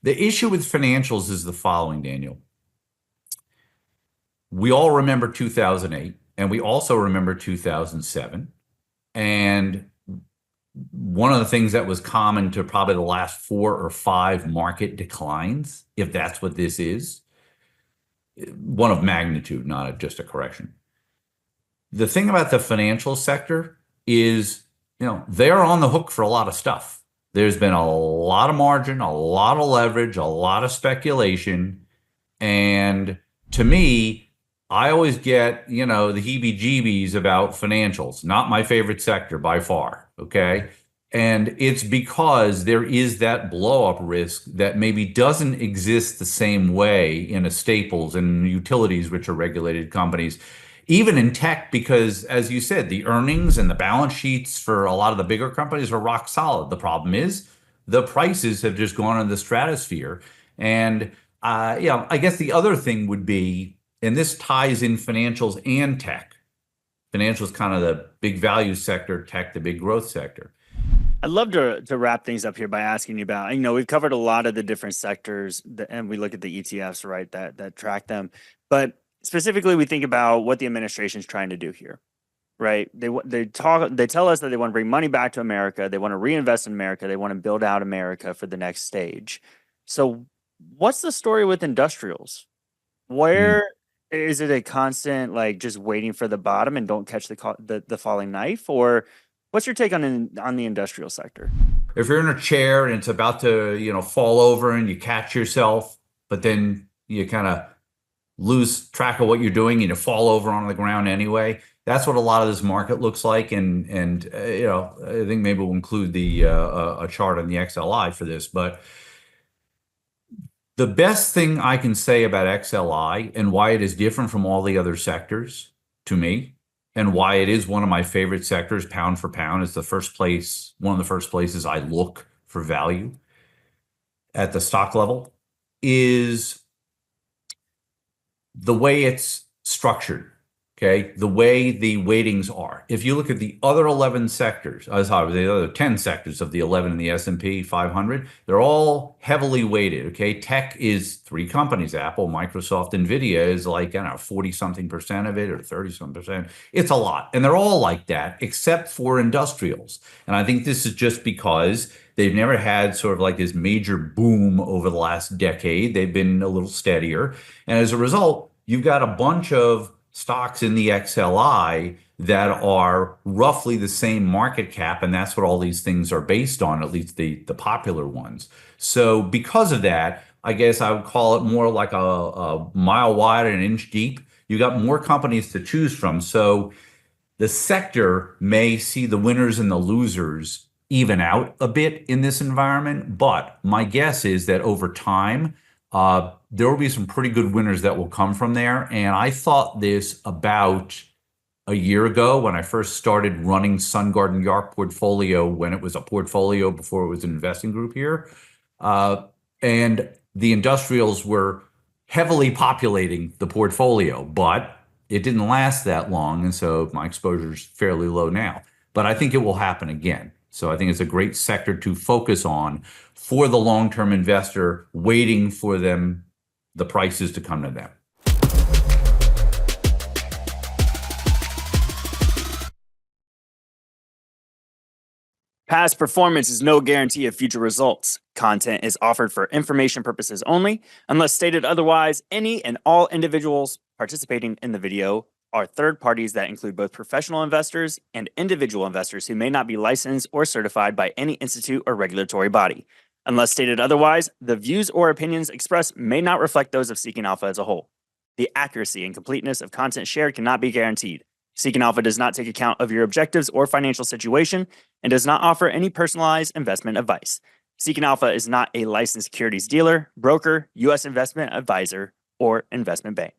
The issue with financials is the following, Daniel. We all remember 2008, and we also remember 2007. And one of the things that was common to probably the last 4 or 5 market declines, if that's what this is, one of magnitude, not just a correction. The thing about the financial sector is, they're on the hook for a lot of stuff. There's been a lot of margin, a lot of leverage, a lot of speculation. And to me, I always get, the heebie-jeebies about financials. Not my favorite sector by far, okay? And it's because there is that blow-up risk that maybe doesn't exist the same way in a staples and utilities, which are regulated companies. Even in tech, because as you said, the earnings and the balance sheets for a lot of the bigger companies are rock solid. The problem is the prices have just gone in the stratosphere. And, I guess the other thing would be, and this ties in financials and tech. Financials kind of the big value sector, tech, the big growth sector. I'd love to wrap things up here by asking you about, we've covered a lot of the different sectors and we look at the ETFs, right, that track them. But specifically, we think about what the administration is trying to do here, right? They tell us that they want to bring money back to America. They want to reinvest in America. They want to build out America for the next stage. So what's the story with industrials? Where is it a constant, like, just waiting for the bottom and don't catch the falling knife? Or what's your take on the industrial sector? If you're in a chair and it's about to, fall over and you catch yourself, but then you kind of lose track of what you're doing and you fall over on the ground anyway, that's what a lot of this market looks like. And I think maybe we'll include the a chart on the XLI for this. But the best thing I can say about XLI and why it is different from all the other sectors to me, and why it is one of my favorite sectors, pound for pound, is one of the first places I look for value at the stock level, is the way it's structured, okay? The way the weightings are. If you look at the other 11 sectors, the other 10 sectors of the 11 in the S&P 500, they're all heavily weighted, okay? Tech is 3 companies, Apple, Microsoft, NVIDIA is like, 40-something% of it or 30-something%. It's a lot. And they're all like that, except for industrials. And I think this is just because they've never had sort of like this major boom over the last decade. They've been a little steadier. And as a result, you've got a bunch of stocks in the XLI that are roughly the same market cap, and that's what all these things are based on, at least the popular ones. So because of that, I guess I would call it more like a mile wide and an inch deep. You got more companies to choose from. So the sector may see the winners and the losers even out a bit in this environment, but my guess is that over time, there will be some pretty good winners that will come from there. And I thought this about a year ago when I first started running Sun Garden Yark portfolio, when it was a portfolio before it was an investing group here. And the industrials were heavily populating the portfolio, but it didn't last that long. And so my exposure is fairly low now, but I think it will happen again. So I think it's a great sector to focus on for the long-term investor waiting for the prices to come to them. Past performance is no guarantee of future results. Content is offered for information purposes only. Unless stated otherwise, any and all individuals participating in the video are third parties that include both professional investors and individual investors who may not be licensed or certified by any institute or regulatory body. Unless stated otherwise, the views or opinions expressed may not reflect those of Seeking Alpha as a whole. The accuracy and completeness of content shared cannot be guaranteed. Seeking Alpha does not take account of your objectives or financial situation and does not offer any personalized investment advice. Seeking Alpha is not a licensed securities dealer, broker, U.S. investment advisor, or investment bank.